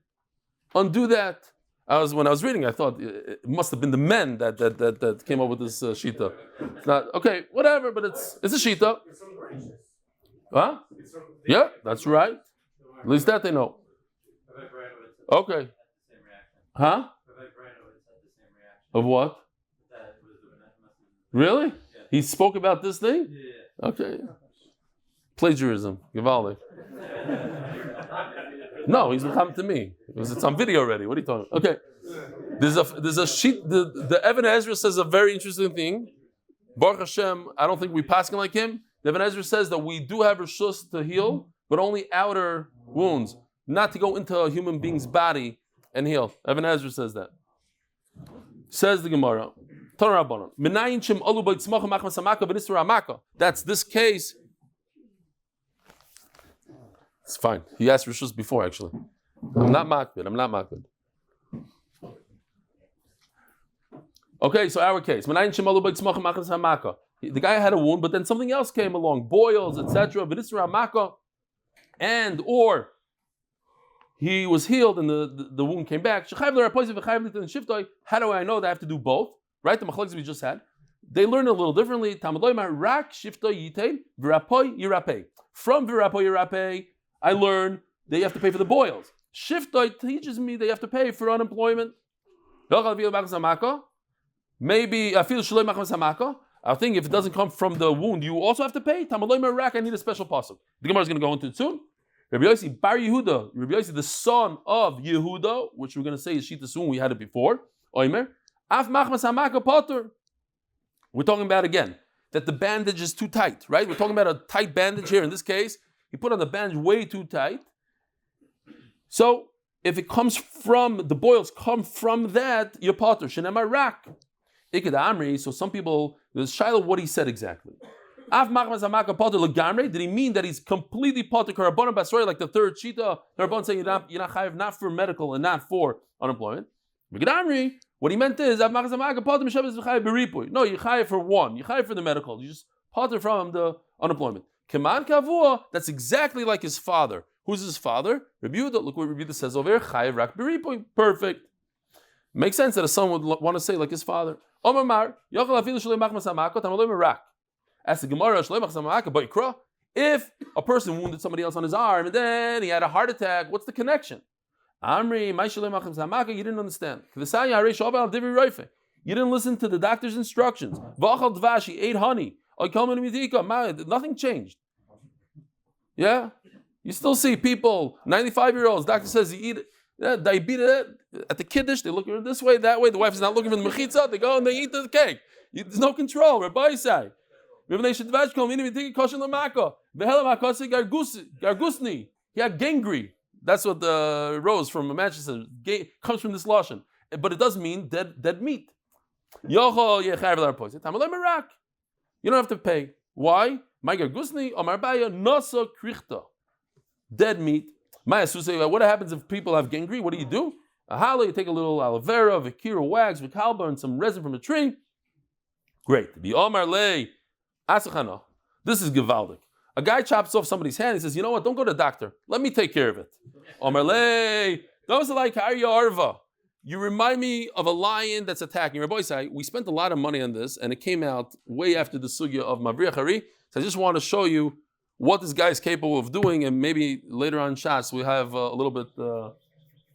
undo that. When I was reading, I thought it must have been the men that came up with this shita. It's not okay, whatever, but it's a shita. Huh? Yeah, that's right. At least that they know. Okay. Huh? Of what? Really? He spoke about this thing? Okay. Plagiarism. Givaldi. No, he's come to me. It's on video already. What are you talking about? Okay. There's a sheet. The Ibn Ezra says a very interesting thing. Baruch Hashem, I don't think we passing like him. The Ibn Ezra says that we do have reshus to heal, but only outer wounds, not to go into a human being's body and heal. Ibn Ezra says that. Says the Gemara. That's this case. It's fine. He asked reshus before, actually. I'm not makbid. Okay, so our case. The guy had a wound, but then something else came along, boils, etc. And or he was healed and the wound came back. How do I know that I have to do both? Right? The machlokes we just had. They learn a little differently. From v'rapo yirape, I learn that you have to pay for the boils. Shiftoi teaches me that you have to pay for unemployment. Maybe I feel I think if it doesn't come from the wound, you also have to pay. I need a special pasuk. The Gemara is going to go into it soon. Rabbi Yossi Bar Yehuda, Rabbi Yossi, the son of Yehuda, which we're going to say is Shita soon. We had it before. Oimer, Af machmas hamaka potter. We're talking about again that the bandage is too tight, right? We're talking about a tight bandage here. In this case, he put on the bandage way too tight. So if it comes from the boils, come from that, you're potter. Shenema rak. Iked Amri. So some people, there's Shiloh what he said exactly. Af machmas hamaka potter legamre. Did he mean that he's completely potter karabon basroi, like the third shita? Karabon saying you're not chayav not for medical and not for unemployment. Iked Amri. What he meant is, no, you chayav for one. You chayav for the medical. You just potter from the unemployment. Keman kavua. That's exactly like his father. Who's his father? Rabbi Yehuda. Look what Rabbi Yehuda says over here. Chayav rak b'ripui. Perfect. Makes sense that a son would want to say like his father. Omar yochel afilu shalei machmas hamakot hamaloi merak. As the Gemara shalei machmas hamakot ba'ikra. If a person wounded somebody else on his arm and then he had a heart attack, what's the connection? Amri, you didn't understand. You didn't listen to the doctor's instructions. He ate honey. Nothing changed. Yeah? You still see people, 95-year-olds, doctor says you eat diabetes at the kiddush, they look this way, that way, the wife is not looking for the mechitza, they go and they eat the cake. There's no control, Rabbi say. He had gangrene. That's what the rose from Manchester comes from this lashon. But it doesn't mean dead meat. You don't have to pay. Why? Dead meat. What happens if people have gangrene? What do? You take a little aloe vera, vikira wax, vikalba, and some resin from a tree. Great. This is gewaldig. A guy chops off somebody's hand. He says, "You know what? Don't go to the doctor. Let me take care of it." You remind me of a lion that's attacking. Rabbi say we spent a lot of money on this, and it came out way after the sugya of Mavriach Hari. So I just want to show you what this guy is capable of doing, and maybe later on Shas we have a little bit.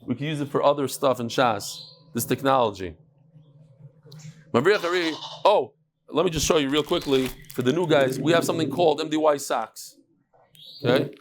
We can use it for other stuff in Shas. This technology. Mavriach Hari. Oh, let me just show you real quickly for the new guys. We have something called MDY socks. Okay.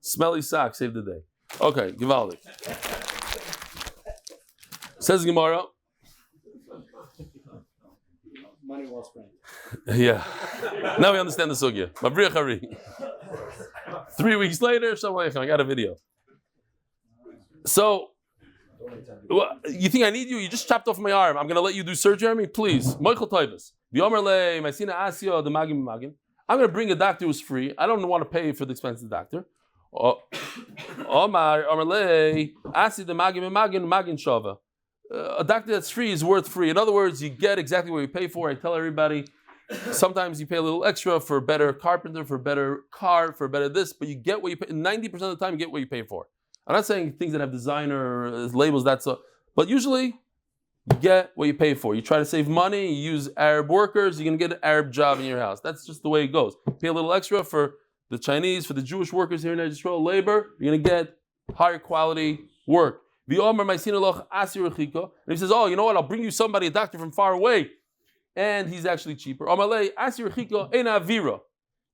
Smelly socks save the day. Okay, Givaldi. Says Gemara. Money well spent. Yeah. Now we understand the sugya. Mavriach Hari. 3 weeks later, I got a video. So, you think I need you? You just chopped off my arm. I'm going to let you do surgery on me? Please. Michael Toivus. I'm going to bring a doctor who's free. I don't want to pay for the expense of the doctor. A doctor that's free is worth free. In other words, you get exactly what you pay for. I tell everybody, sometimes you pay a little extra for a better carpenter, for a better car, for a better this, but you get what you pay. 90% of the time, you get what you pay for. I'm not saying things that have designer labels, that's so, but usually you get what you pay for. You try to save money, you use Arab workers, you're going to get an Arab job in your house. That's just the way it goes. Pay a little extra for the Chinese, for the Jewish workers here in Israel, labor, you're going to get higher quality work. And he says, oh, you know what, I'll bring you somebody, a doctor from far away, and he's actually cheaper.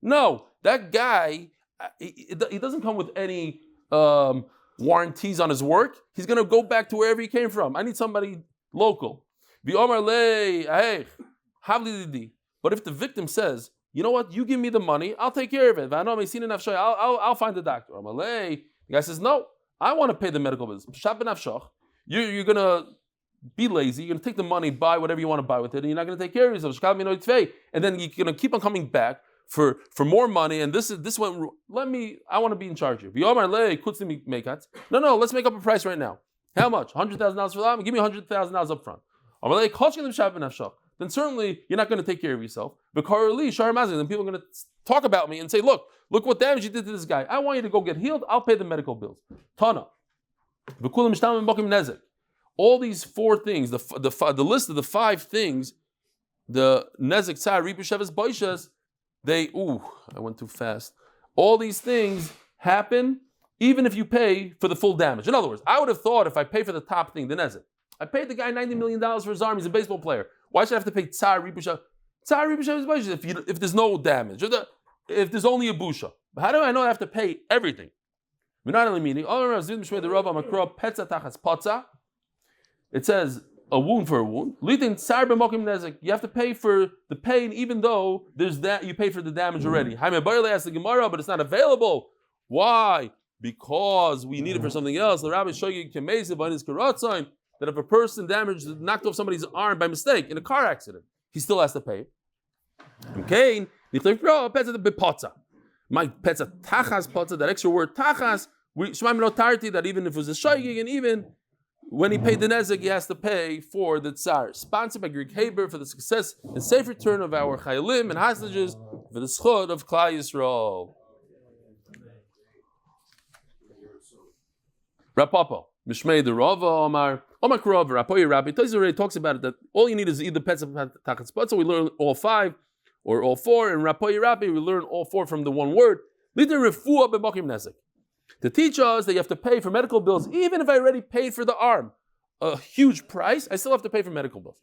No, that guy, he doesn't come with any warranties on his work. He's going to go back to wherever he came from. I need somebody local. But if the victim says, you know what, you give me the money, I'll take care of it. I'll find the doctor. The guy says, no, I want to pay the medical bills. You're going to be lazy. You're going to take the money, buy whatever you want to buy with it, and you're not going to take care of yourself. And then you're going to keep on coming back for more money. And this went. I want to be in charge of you. No, let's make up a price right now. How much? $100,000 for that? Give me $100,000 up front. Then certainly you're not going to take care of yourself. Then people are going to talk about me and say, look what damage you did to this guy. I want you to go get healed. I'll pay the medical bills. Tana. All these 4 things, the list of the 5 things, the nezek, tsar, ripu, sheves, boishes, I went too fast. All these things happen even if you pay for the full damage. In other words, I would have thought if I pay for the top thing, the nezek, I paid the guy $90 million for his arm, he's a baseball player. Why should I have to pay tsar, ripu, sheves, tsar, ripu, sheves, boishes if there's no damage, if there's only a busha? How do I know I have to pay everything? It says a wound for a wound. You have to pay for the pain even though there's that you paid for the damage already. Asked the Gemara, but it's not available. Why? Because we need it for something else. The rabbi show you that if a person knocked off somebody's arm by mistake in a car accident, he still has to pay. My petza tachas potza, that extra word tachas, that even if it was a shaygig, and even when he paid the nezek, he has to pay for the tsar. Sponsored by Greek Haber for the success and safe return of our chaylim and hostages for the schod of Klal Yisroel. Rapapo. Mishmei the Rava Omar Krov Rapoy Rabbi. Tosfos already talks about it that all you need is either Petz Tachat Spot. So we learn all 5 or all 4. And Rapoy Rabbi we learn all 4 from the one word. Liter Refuah B'Mokim Nezek. To teach us that you have to pay for medical bills, even if I already paid for the arm, a huge price, I still have to pay for medical bills.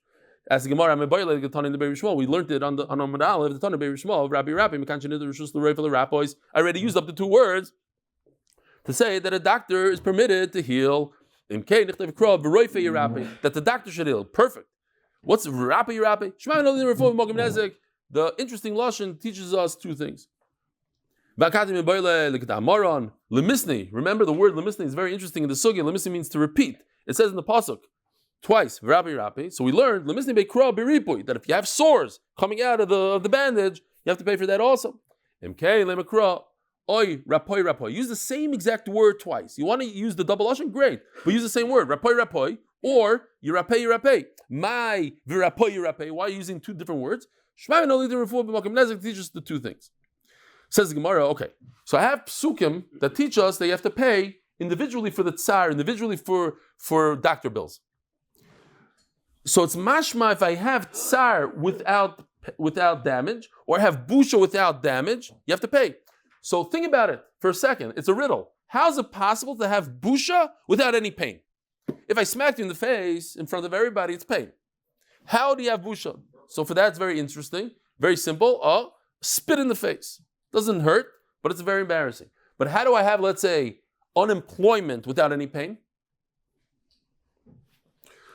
As the Gemara, we learned it on Amud Aleph, the Tana Beis Shmuel, Rabbi, I already used up the 2 words to say that a doctor is permitted to heal, that the doctor should heal. Perfect. What's Rabbi? The interesting Lashon teaches us 2 things. Remember the word lemisni is very interesting in the sugya. Lemisni means to repeat. It says in the pasuk twice, V'rapi. So we learned lemisni beikra b'ripui, that if you have sores coming out of the bandage, you have to pay for that also. Mk lemakra oy rapoi. Use the same exact word twice. You want to use the double lashon? Great, but use the same word, rapoi, or yirapei. My v'rapoi. Why are you using 2 different words? Shema no lider refuah b'makom nezek teaches the 2 things. Says the Gemara, okay, so I have psukim that teach us that you have to pay individually for the tsar, individually for doctor bills. So it's mashma if I have tsar without damage, or I have busha without damage, you have to pay. So think about it for a second. It's a riddle. How is it possible to have busha without any pain? If I smacked you in the face in front of everybody, it's pain. How do you have busha? So for that, it's very interesting, very simple. Spit in the face. Doesn't hurt, but it's very embarrassing. But how do I have, let's say, unemployment without any pain?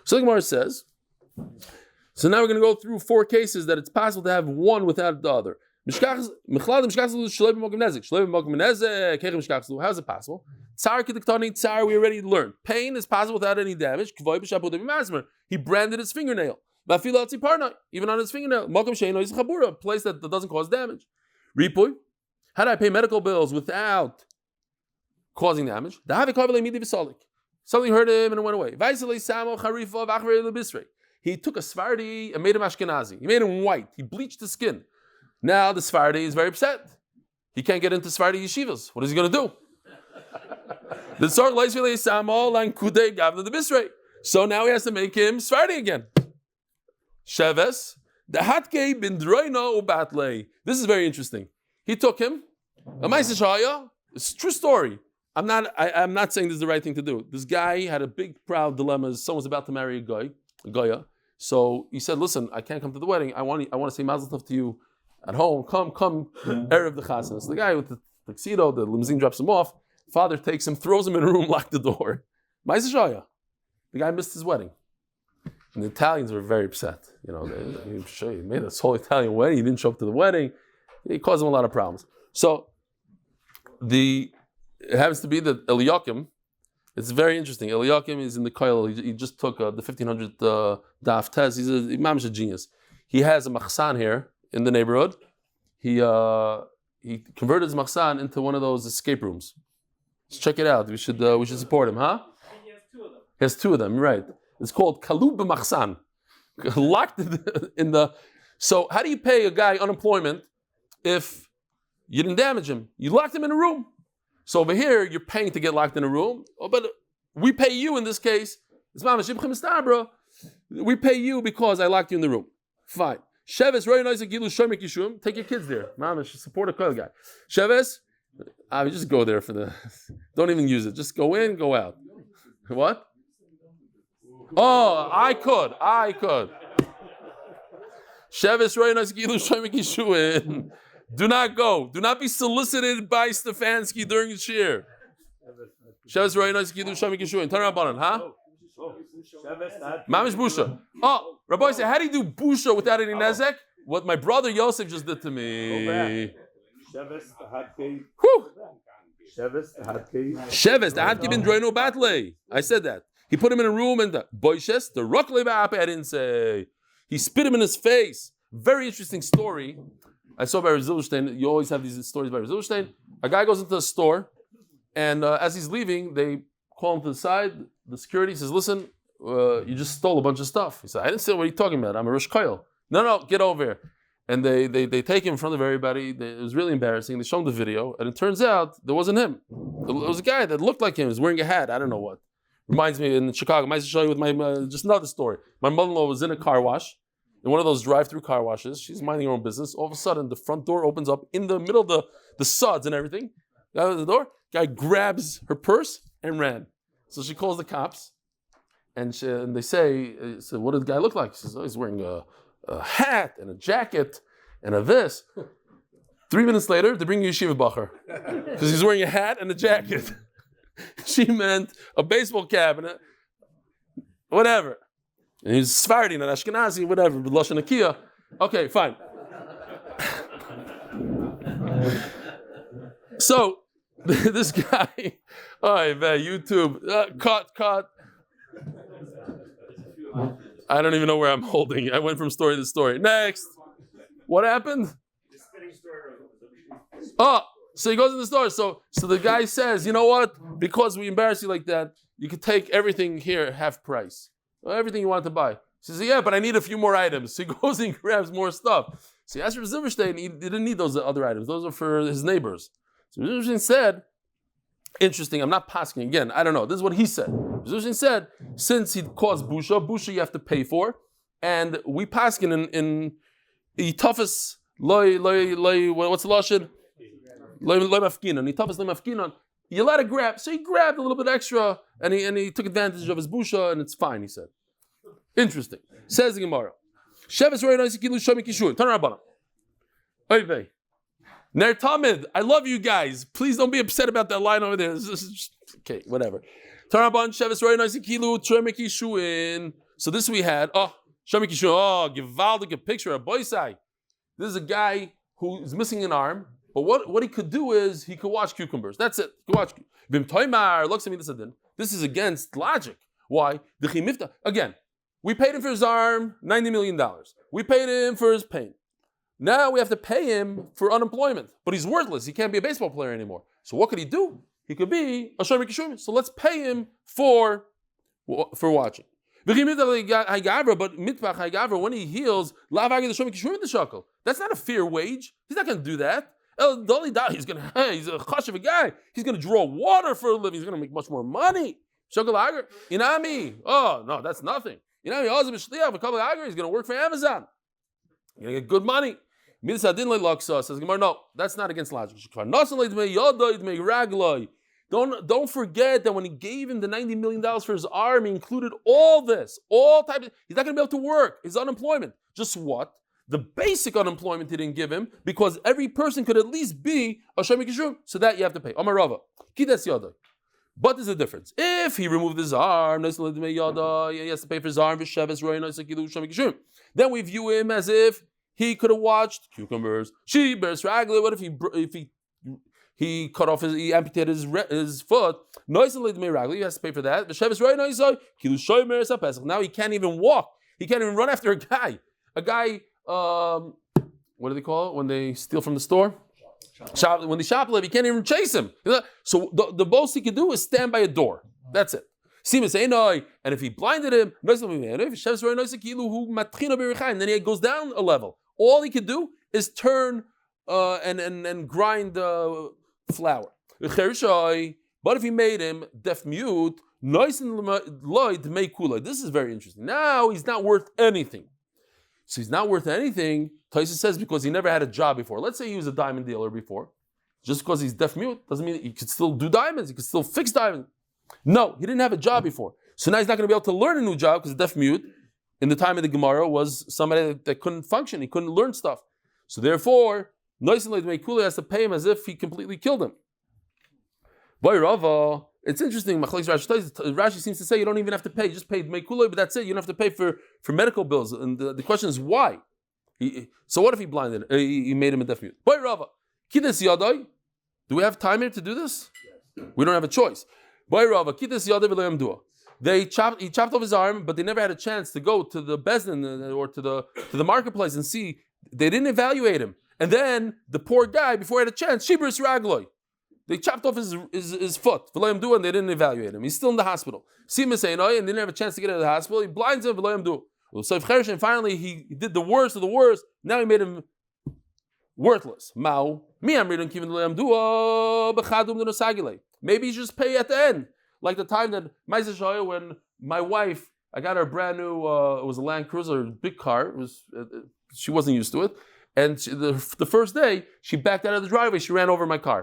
So the Gemara says, so now we're going to go through 4 cases that it's possible to have one without the other. How is it possible? Tsar we already learned. Pain is possible without any damage. He branded his fingernail. Even on his fingernail. A place that doesn't cause damage. Ripoy. How do I pay medical bills without causing damage? Something hurt him and it went away. He took a Sephardi and made him Ashkenazi. He made him white. He bleached his skin. Now the Sephardi is very upset. He can't get into Sephardi yeshivas. What is he going to do? So now he has to make him Sephardi again. Sheves. This is very interesting. He took him. It's a true story. I'm not saying this is the right thing to do. This guy had a big, proud dilemma. Someone's about to marry a goya. So he said, "Listen, I can't come to the wedding. I want to say Mazel Tov to you at home. Come, erev the chasana." So the guy with the tuxedo, the limousine drops him off. Father takes him, throws him in a room, locked the door. The guy missed his wedding. And the Italians were very upset. He made this whole Italian wedding. He didn't show up to the wedding. It caused him a lot of problems. So it happens to be that Eliakim, it's very interesting. Eliakim is in the Koil. He just took the 1500 Daf test. He's a genius. He has a machsan here in the neighborhood. He converted his machsan into one of those escape rooms. Let's check it out. We should support him, huh? He has 2 of them. He has 2 of them, right? It's called Kalub B'Machsan. Locked in the. So how do you pay a guy unemployment if you didn't damage him? You locked him in a room. So over here you're paying to get locked in a room. But we pay you in this case. We pay you because I locked you in the room. Fine. Sheves very nice. Take your kids there. Mamash, support a coil guy. Sheves, just go there for the. Don't even use it. Just go in, go out. What? Oh, I could. Sheves Roy Nice Gilu Shemik Yishuin. Do not go. Do not be solicited by Stefansky during the shiur. Sheves Roy Nice Gilu Shemik Yishuin. Turn around on, huh? Mamish Busha. Oh, Rabbi said, how do you do Busha without any nezek? What my brother Yosef just did to me. Sheves the Hadke bin Droino Batle. I said that. He put him in a room and the boishes, the rokle ba'ape, I didn't say. He spit him in his face. Very interesting story. I saw by Zilberstein. You always have these stories by Zilberstein. A guy goes into a store, and as he's leaving, they call him to the side. The security says, "Listen, you just stole a bunch of stuff." He said, "I didn't steal. What are you talking about? I'm a Rosh Koil." No, get over here. And they take him in front of everybody. It was really embarrassing. They show him the video, and it turns out there wasn't him. It was a guy that looked like him. He was wearing a hat. I don't know what. Reminds me in Chicago. I might show you with my just another story. My mother-in-law was in a car wash, in one of those drive-through car washes. She's minding her own business. All of a sudden, the front door opens up in the middle of the suds and everything. Out of the door, guy grabs her purse and ran. So she calls the cops, and they say, so "What did the guy look like?" She says, "Oh, he's wearing a hat and a jacket and a this." 3 minutes later, they bring you Yeshiva Bacher because he's wearing a hat and a jacket. She meant a baseball cap and whatever. And he's Sephardi, not Ashkenazi, whatever, but Lashon Nakia. Okay, fine. So, this guy, YouTube, cut. I don't even know where I'm holding. I went from story to story. Next. What happened? Oh, so he goes in the store. So the guy says, you know what? Because we embarrass you like that, you could take everything here half price. Everything you want to buy. He says, yeah, but I need a few more items. So he goes and grabs more stuff. So he asked for Zilberstein, he didn't need those other items. Those are for his neighbors. So Zilberstein said, interesting, I'm not passing again. I don't know. This is what he said. Zilberstein said, since he caused busha you have to pay for. And we paskin in the toughest, what's the lashon? You're allowed to grab. So he grabbed a little bit extra and he took advantage of his busha and it's fine, he said. Interesting. Says the Gemara. Ner Tamid, I love you guys. Please don't be upset about that line over there. Okay, whatever. So this we had. Givaldic picture of Boisai. This is a guy who is missing an arm. But what he could do is he could wash cucumbers. That's it. He could watch. Bim Toimar looks at me. This is against logic. Why? Again, we paid him for his arm, $90 million. We paid him for his pain. Now we have to pay him for unemployment. But he's worthless. He can't be a baseball player anymore. So what could he do? He could be a shomer kishum. So let's pay him for watching. But mitpach, when he heals, that's not a fair wage. He's not going to do that. He's a chashiv guy. He's going to draw water for a living. He's going to make much more money. Inami. Oh, no, that's nothing. Inami, he's going to work for Amazon. He's going to get good money. Says Gemara, no, that's not against logic. Don't forget that when he gave him the $90 million for his arm, he included all this, all types. He's not going to be able to work. His unemployment. Just what? The basic unemployment he didn't give him, because every person could at least be a shomer kishum, so that you have to pay. Amar Rava, kidas yada. But there's a difference. If he removed his arm, he has to pay for his arm. Then we view him as if he could have watched cucumbers. What if he cut off he amputated his foot? He has to pay for that. Now he can't even walk. He can't even run after a guy. What do they call it when they steal from the store? When they shoplift, you can't even chase him. So the most he can do is stand by a door. That's it. And if he blinded him, then he goes down a level. All he can do is turn and grind flour. But if he made him deaf mute, this is very interesting. Now he's not worth anything. So he's not worth anything, Taisa says, because he never had a job before. Let's say he was a diamond dealer before. Just because he's deaf mute doesn't mean he could still do diamonds, he could still fix diamonds. No, he didn't have a job before. So now he's not going to be able to learn a new job because deaf mute in the time of the Gemara was somebody that couldn't function, he couldn't learn stuff. So therefore, Noisin Meikula has to pay him as if he completely killed him. Boy Rava, it's interesting. Rashi seems to say you don't even have to pay. You just pay Meikula, but that's it. You don't have to pay for medical bills. And the question is why? So what if he blinded? He made him a deaf mute. Boy Rava, Kides Yadai. Do we have time here to do this? Yes. We don't have a choice. Boy Rava, Kides Yadai v'le'am dua. He chopped off his arm, but they never had a chance to go to the bezdin or to the marketplace and see. They didn't evaluate him. And then the poor guy, before he had a chance, Shibris Ragloi. They chopped off his foot, and they didn't evaluate him. He's still in the hospital. And they didn't have a chance to get out of the hospital. He blinds him, and finally he did the worst of the worst. Now he made him worthless. Maybe you just pay at the end. Like the time that Motzei Shabbos, when my wife, I got her a brand new, it was a Land Cruiser, big car. It was she wasn't used to it, and the first day she backed out of the driveway. She ran over my car.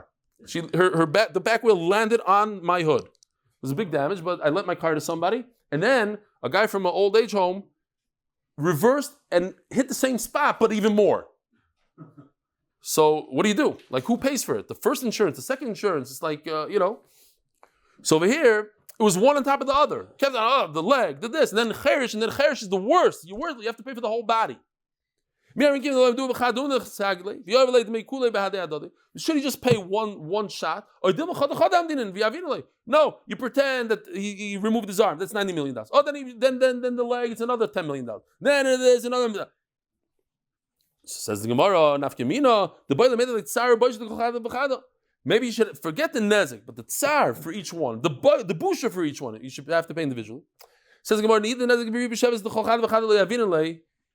The back wheel landed on my hood. It was a big damage, but I lent my car to somebody, and then a guy from an old age home reversed and hit the same spot, but even more. So what do? Like, who pays for it? The first insurance, the second insurance. It's like, So over here, it was one on top of the other. Kept on, the leg, the this, and then the hiresh is the worst. You have to pay for the whole body. Should he just pay one shot? No, you pretend that he removed his arm. That's $90 million. Oh, then the leg, it's another $10 million. Then it is another. Says the Gemara, Nafkamina, the boiler made it like tsar. Maybe you should forget the nezik, but the tsar for each one, the busha for each one, you should have to pay individually. Says the Gemara,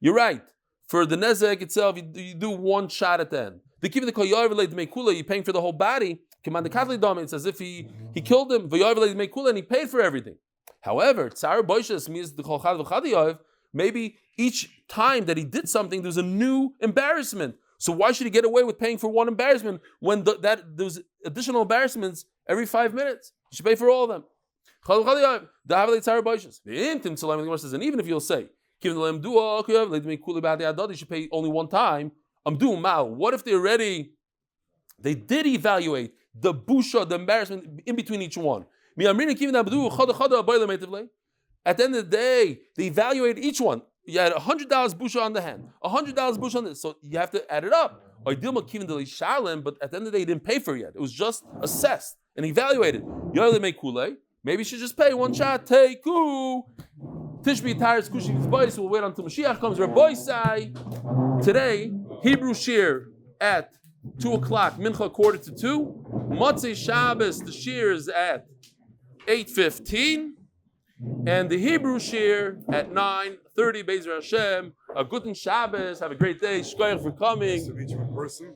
you're right. For the nezek itself, you do one shot at the end. The kibbutz koyav you're paying for the whole body. It's as if he killed him, and he paid for everything. However, tsar boishes means the kol chad v'chad. Maybe each time that he did something, there's a new embarrassment. So why should he get away with paying for one embarrassment when there's additional embarrassments every 5 minutes? You should pay for all of them. And even if you'll say, you should pay only one time. What if they did evaluate the busha, the embarrassment in between each one? At the end of the day, they evaluated each one. You had $100 busha on the hand, $100 busha on this, so you have to add it up. But at the end of the day, he didn't pay for it yet. It was just assessed and evaluated. Maybe you should just pay one shot. Teiku. Tishbi Tires Kushik's Boys. We'll wait until Mashiach comes. Rabbi Sai. Today, Hebrew shiur at 2:00, Mincha 1:45. Motzei Shabbos, the shiur is at 8:15. And the Hebrew shiur at 9:30. Be'ezer Hashem. A good Shabbos. Have a great day. Shkoyach for coming. Nice to meet you in person.